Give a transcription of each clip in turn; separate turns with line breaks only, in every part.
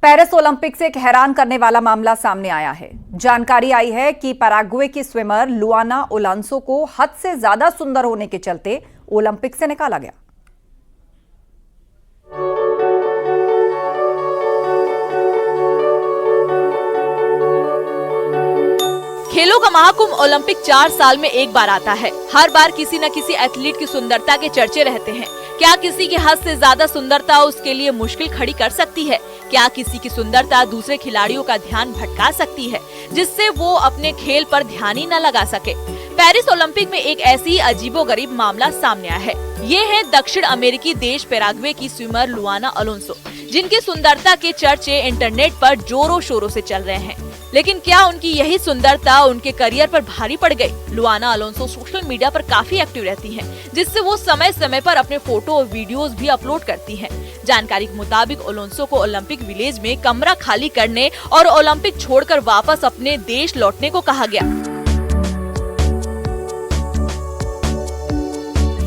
Paris Olympic से एक हैरान करने वाला मामला सामने आया है। जानकारी आई है कि पैराग्वे की स्विमर लुआना ओलांसो को हद से ज्यादा सुंदर होने के चलते ओलंपिक से निकाला गया।
खेलों का महाकुंभ ओलंपिक 4 साल में एक बार आता है। हर बार किसी न किसी एथलीट की सुंदरता के चर्चे रहते हैं। क्या किसी की हद से ज्यादा सुंदरता उसके लिए मुश्किल खड़ी कर सकती है? क्या किसी की सुंदरता दूसरे खिलाड़ियों का ध्यान भटका सकती है, जिससे वो अपने खेल पर ध्यान ही न लगा सके? पेरिस ओलंपिक में एक ऐसी अजीबोगरीब मामला सामने आया है। ये है दक्षिण अमेरिकी देश पैराग्वे की स्विमर लुआना ओलांसो, जिनकी सुंदरता के चर्चे इंटरनेट पर जोरों शोरों से चल रहे हैं। लेकिन क्या उनकी यही सुंदरता उनके करियर पर भारी पड़ गई? लुआना ओलांसो सोशल मीडिया पर काफी एक्टिव रहती हैं, जिससे वो समय समय पर अपने फोटो और वीडियोस भी अपलोड करती हैं। जानकारी के मुताबिक ओलांसो को ओलंपिक विलेज में कमरा खाली करने और ओलंपिक छोड़कर वापस अपने देश लौटने को कहा गया।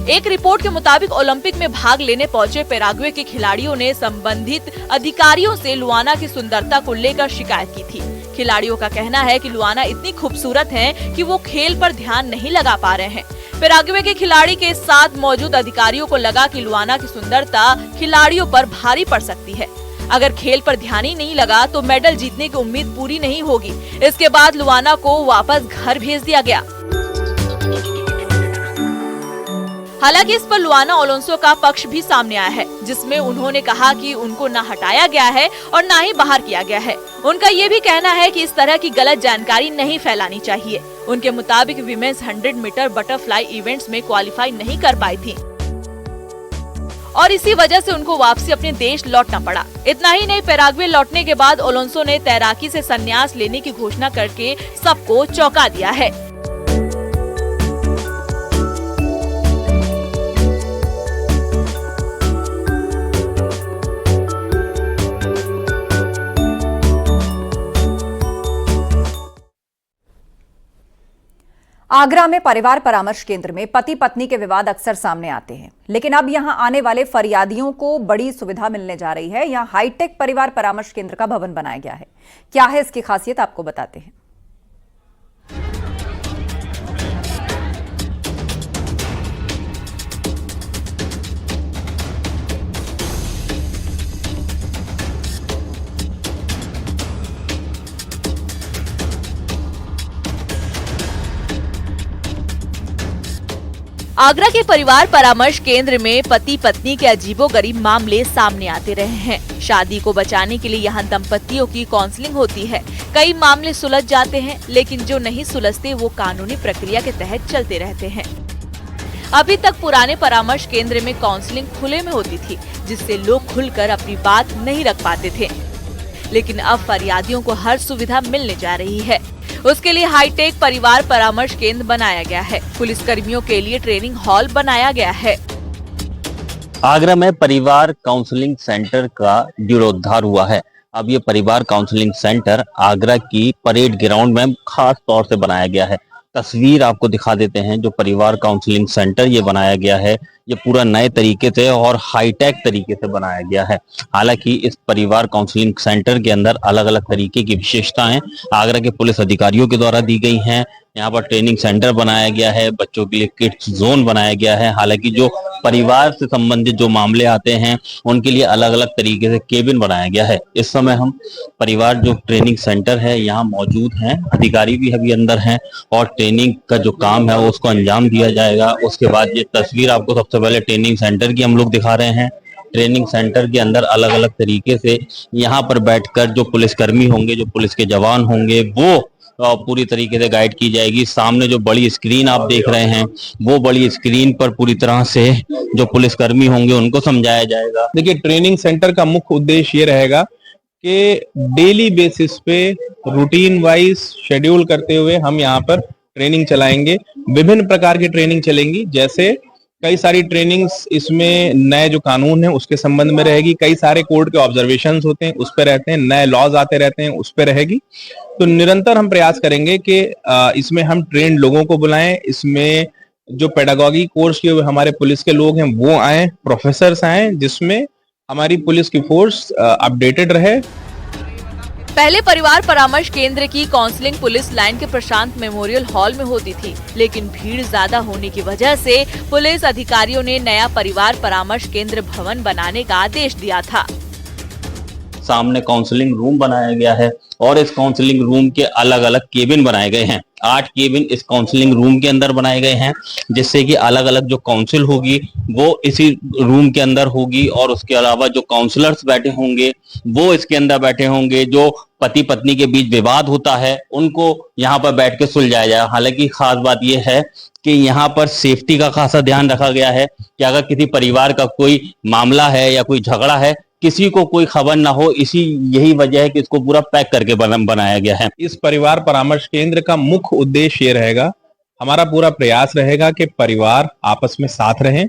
एक रिपोर्ट के मुताबिक ओलंपिक में भाग लेने पहुंचे पैराग्वे के खिलाड़ियों ने संबंधित अधिकारियों से लुआना की सुंदरता को लेकर शिकायत की थी। खिलाड़ियों का कहना है कि लुआना इतनी खूबसूरत हैं कि वो खेल पर ध्यान नहीं लगा पा रहे हैं। पैराग्वे के खिलाड़ी के साथ मौजूद अधिकारियों को लगा कि लुआना की सुंदरता खिलाड़ियों पर भारी पड़ सकती है। अगर खेल पर ध्यान ही नहीं लगा तो मेडल जीतने की उम्मीद पूरी नहीं होगी। इसके बाद लुआना को वापस घर भेज दिया गया। हालांकि इस पर लुआना ओलांसो का पक्ष भी सामने आया है, जिसमें उन्होंने कहा कि उनको न हटाया गया है और न ही बाहर किया गया है। उनका ये भी कहना है कि इस तरह की गलत जानकारी नहीं फैलानी चाहिए। उनके मुताबिक विमेंस 100 मीटर बटरफ्लाई इवेंट्स में क्वालिफाई नहीं कर पाई थी और इसी वजह से उनको वापसी अपने देश लौटना पड़ा। इतना ही नहीं, पैराग्वे लौटने के बाद ओलांसो ने तैराकी से संन्यास लेने की घोषणा करके सबको चौंका दिया है।
आगरा में परिवार परामर्श केंद्र में पति पत्नी के विवाद अक्सर सामने आते हैं, लेकिन अब यहां आने वाले फरियादियों को बड़ी सुविधा मिलने जा रही है। यहां हाईटेक परिवार परामर्श केंद्र का भवन बनाया गया है। क्या है इसकी खासियत, आपको बताते हैं।
आगरा के परिवार परामर्श केंद्र में पति पत्नी के अजीबोगरीब मामले सामने आते रहे हैं। शादी को बचाने के लिए यहाँ दंपतियों की काउंसलिंग होती है। कई मामले सुलझ जाते हैं, लेकिन जो नहीं सुलझते वो कानूनी प्रक्रिया के तहत चलते रहते हैं। अभी तक पुराने परामर्श केंद्र में काउंसलिंग खुले में होती थी, जिससे लोग खुलकर अपनी बात नहीं रख पाते थे। लेकिन अब फरियादियों को हर सुविधा मिलने जा रही है। उसके लिए हाईटेक परिवार परामर्श केंद्र बनाया गया है। पुलिस कर्मियों के लिए ट्रेनिंग हॉल बनाया गया है।
आगरा में परिवार काउंसलिंग सेंटर का जीर्णोद्धार हुआ है। अब ये परिवार काउंसलिंग सेंटर आगरा की परेड ग्राउंड में खास तौर से बनाया गया है। तस्वीर आपको दिखा देते हैं। जो परिवार काउंसलिंग सेंटर ये बनाया गया है, ये पूरा नए तरीके से और हाईटेक तरीके से बनाया गया है। हालांकि इस परिवार काउंसलिंग सेंटर के अंदर अलग अलग तरीके की विशेषताएं आगरा के पुलिस अधिकारियों के द्वारा दी गई हैं। यहाँ पर ट्रेनिंग सेंटर बनाया गया है, बच्चों के लिए किड्स जोन बनाया गया है। हालांकि जो परिवार से संबंधित जो मामले आते हैं उनके लिए अलग अलग तरीके से केबिन बनाया गया है। इस समय हम परिवार जो ट्रेनिंग सेंटर है यहाँ मौजूद हैं, अधिकारी भी अभी अंदर हैं और ट्रेनिंग का जो काम है वो उसको अंजाम दिया जाएगा। उसके बाद ये तस्वीर आपको सबसे पहले ट्रेनिंग सेंटर की हम लोग दिखा रहे हैं। ट्रेनिंग सेंटर के अंदर अलग अलग तरीके से यहाँ पर बैठकर जो पुलिसकर्मी होंगे, जो पुलिस के जवान होंगे, वो पूरी तरीके से गाइड की जाएगी। सामने जो बड़ी स्क्रीन आप देख रहे हैं, वो बड़ी स्क्रीन पर पूरी तरह से जो पुलिसकर्मी होंगे उनको समझाया जाएगा।
देखिए, ट्रेनिंग सेंटर का मुख्य उद्देश्य ये रहेगा कि डेली बेसिस पे रूटीन वाइज शेड्यूल करते हुए हम यहाँ पर ट्रेनिंग चलाएंगे। विभिन्न प्रकार की ट्रेनिंग चलेंगी, जैसे कई सारी ट्रेनिंग्स इसमें नए जो कानून है उसके संबंध में रहेगी। कई सारे कोर्ट के ऑब्जर्वेशंस होते हैं, उस पर रहते हैं। नए लॉज आते रहते हैं, उस पर रहेगी। तो निरंतर हम प्रयास करेंगे कि इसमें हम ट्रेंड लोगों को बुलाएं। इसमें जो पेडागॉजी कोर्स किए हुए हमारे पुलिस के लोग हैं वो आए, प्रोफेसर्स आए, जिसमें हमारी पुलिस की फोर्स अपडेटेड रहे
पहले परिवार परामर्श केंद्र की काउंसलिंग पुलिस लाइन के प्रशांत मेमोरियल हॉल में होती थी, लेकिन भीड़ ज्यादा होने की वजह से पुलिस अधिकारियों ने नया परिवार परामर्श केंद्र भवन बनाने का आदेश दिया था।
सामने काउंसलिंग रूम बनाया गया है और इस काउंसलिंग रूम के अलग अलग केबिन बनाए गए हैं। 8 केबिन इस काउंसलिंग रूम के अंदर बनाए गए हैं, जिससे कि अलग अलग जो काउंसिल होगी वो इसी रूम के अंदर होगी और उसके अलावा जो काउंसलर्स बैठे होंगे वो इसके अंदर बैठे होंगे। जो पति पत्नी के बीच विवाद होता है उनको यहाँ पर बैठ के सुलझाया जाए। हालांकि खास बात यह है कि यहाँ पर सेफ्टी का खासा ध्यान रखा गया है कि अगर किसी परिवार का कोई मामला है या कोई झगड़ा है, किसी को कोई खबर ना हो। यही वजह है कि इसको पूरा पैक करके बनाया गया है।
इस परिवार परामर्श केंद्र का मुख्य उद्देश्य ये रहेगा, हमारा पूरा प्रयास रहेगा कि परिवार आपस में साथ रहें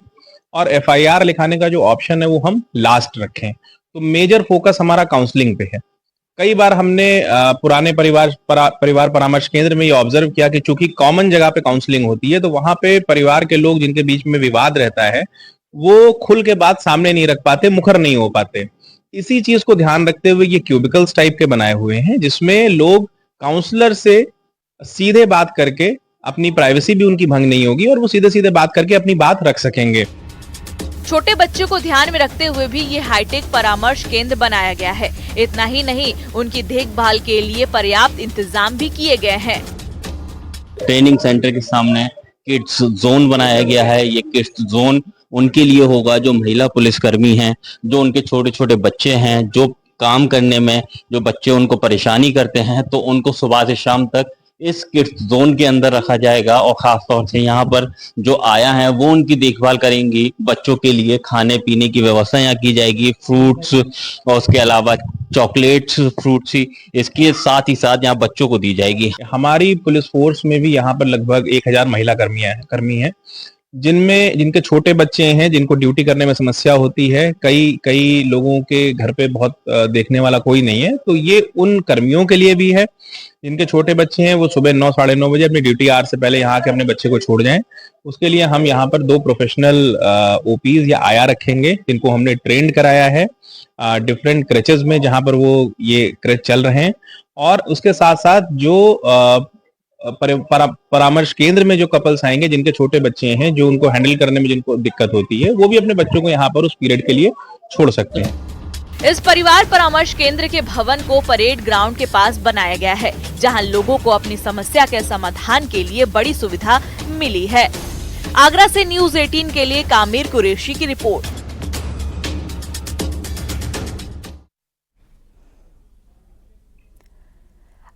और FIR लिखाने का जो ऑप्शन है वो हम लास्ट रखें। तो मेजर फोकस हमारा काउंसलिंग पे है। कई बार हमने पुराने परिवार परामर्श केंद्र में ये ऑब्जर्व किया कि चूंकि कॉमन जगह पे काउंसलिंग होती है तो वहां पे परिवार के लोग जिनके बीच में विवाद रहता है वो खुल के बात सामने नहीं रख पाते, मुखर नहीं हो पाते। इसी चीज को ध्यान रखते हुए ये क्यूबिकल्स टाइप के बनाए हुए हैं, जिसमें लोग काउंसलर से सीधे बात करके, अपनी प्राइवेसी भी उनकी भंग नहीं होगी और वो सीधे सीधे बात करके अपनी बात रख सकेंगे।
छोटे बच्चों को ध्यान में रखते हुए भी ये हाईटेक परामर्श केंद्र बनाया गया है। इतना ही नहीं, उनकी देखभाल के लिए पर्याप्त इंतजाम भी किए गए हैं।
ट्रेनिंग सेंटर के सामने किड्स जोन बनाया गया है। ये किड्स जोन उनके लिए होगा जो महिला पुलिसकर्मी हैं, जो उनके छोटे छोटे बच्चे हैं, जो काम करने में जो बच्चे उनको परेशानी करते हैं, तो उनको सुबह से शाम तक इस किड्स जोन के अंदर रखा जाएगा। और खास तौर से यहाँ पर जो आया है वो उनकी देखभाल करेंगी। बच्चों के लिए खाने पीने की व्यवस्था यहाँ की जाएगी, फ्रूट्स और उसके अलावा चॉकलेट्स, फ्रूट्स ही इसके साथ ही साथ यहाँ बच्चों को दी जाएगी।
हमारी पुलिस फोर्स में भी यहाँ पर लगभग 1000 महिला कर्मी हैं, जिनके छोटे बच्चे हैं, जिनको ड्यूटी करने में समस्या होती है। कई लोगों के घर पे बहुत देखने वाला कोई नहीं है, तो ये उन कर्मियों के लिए भी है जिनके छोटे बच्चे हैं। वो सुबह 9 साढ़े 9 बजे अपनी ड्यूटी आवर से पहले यहाँ के अपने बच्चे को छोड़ जाएं। उसके लिए हम यहाँ पर 2 प्रोफेशनल OPs या IR रखेंगे, जिनको हमने ट्रेंड कराया है डिफरेंट क्रचेस में, जहां पर वो ये क्रच चल रहे हैं। और उसके साथ साथ जो परामर्श केंद्र में जो कपल्स आएंगे जिनके छोटे बच्चे हैं, जो उनको हैंडल करने में जिनको दिक्कत होती है, वो भी अपने बच्चों को यहाँ पर उस पीरियड के लिए छोड़ सकते हैं।
इस परिवार परामर्श केंद्र के भवन को परेड ग्राउंड के पास बनाया गया है, जहां लोगों को अपनी समस्या के समाधान के लिए बड़ी सुविधा मिली है। आगरा से न्यूज़ 18 के लिए कामिर कुरैशी की रिपोर्ट।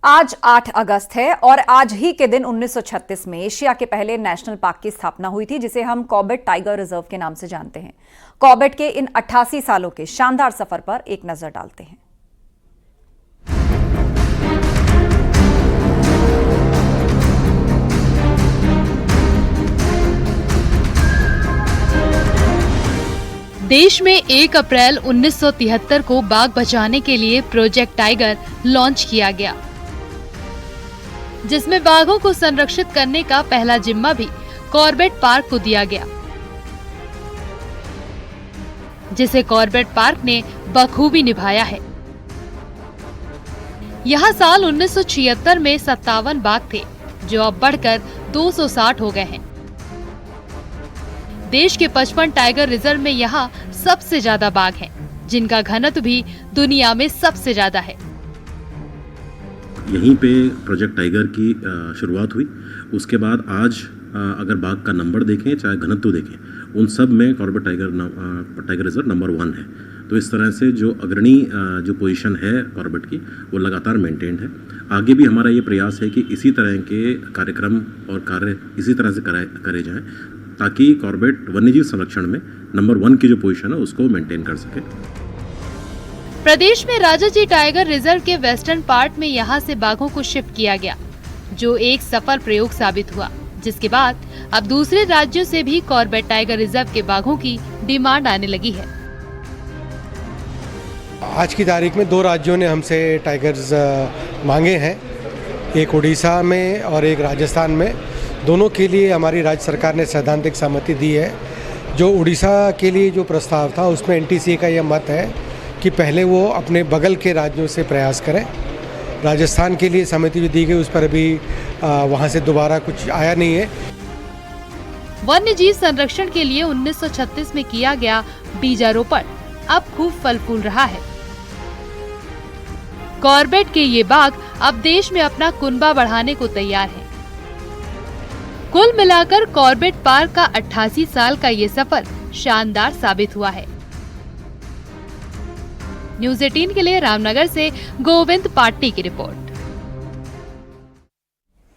आज 8 अगस्त है और आज ही के दिन 1936 में एशिया के पहले नेशनल पार्क की स्थापना हुई थी, जिसे हम कॉर्बेट टाइगर रिजर्व के नाम से जानते हैं। कॉर्बेट के इन 88 सालों के शानदार सफर पर एक नजर डालते हैं।
देश में 1 अप्रैल 1973 को बाघ बचाने के लिए प्रोजेक्ट टाइगर लॉन्च किया गया, जिसमें बाघों को संरक्षित करने का पहला जिम्मा भी कॉर्बेट पार्क को दिया गया, जिसे कॉर्बेट पार्क ने बखूबी निभाया है। यहाँ साल 1976 में 57 बाघ थे, जो अब बढ़कर 260 हो गए हैं। देश के 55 टाइगर रिजर्व में यहाँ सबसे ज्यादा बाघ हैं, जिनका घनत्व भी दुनिया में सबसे ज्यादा है।
यहीं पे प्रोजेक्ट टाइगर की शुरुआत हुई। उसके बाद आज अगर बाघ का नंबर देखें, चाहे घनत्व देखें, उन सब में कॉर्बेट टाइगर रिजर्व नंबर 1 है। तो इस तरह से जो अग्रणी जो पोजीशन है कॉर्बेट की, वो लगातार मेंटेन्ड है। आगे भी हमारा ये प्रयास है कि इसी तरह के कार्यक्रम और कार्य इसी तरह से करे जाएं, ताकि कॉर्बेट वन्यजीव संरक्षण में नंबर 1 की जो पोजीशन है उसको मेंटेन कर सके।
प्रदेश में राजाजी टाइगर रिजर्व के वेस्टर्न पार्ट में यहाँ से बाघों को शिफ्ट किया गया, जो एक सफल प्रयोग साबित हुआ, जिसके बाद अब दूसरे राज्यों से भी कॉर्बेट टाइगर रिजर्व के बाघों की डिमांड आने लगी है।
आज की तारीख में 2 राज्यों ने हमसे टाइगर्स मांगे हैं, एक उड़ीसा में और एक राजस्थान में। दोनों के लिए हमारी राज्य सरकार ने सैद्धांतिक सहमति दी है। जो उड़ीसा के लिए जो प्रस्ताव था उसमें NTCA का यह मत है कि पहले वो अपने बगल के राज्यों से प्रयास करें राजस्थान के लिए समिति जो दी गई उस पर अभी वहाँ से दोबारा कुछ आया नहीं है।
वन्य जीव संरक्षण के लिए 1936 में किया गया बीजारोपण अब खूब फल फूल रहा है। कॉर्बेट के ये बाघ अब देश में अपना कुनबा बढ़ाने को तैयार है। कुल मिलाकर कॉर्बेट पार्क का 88 साल का ये सफर शानदार साबित हुआ है। न्यूज़ 18 के लिए रामनगर से गोविंद पाटनी की रिपोर्ट।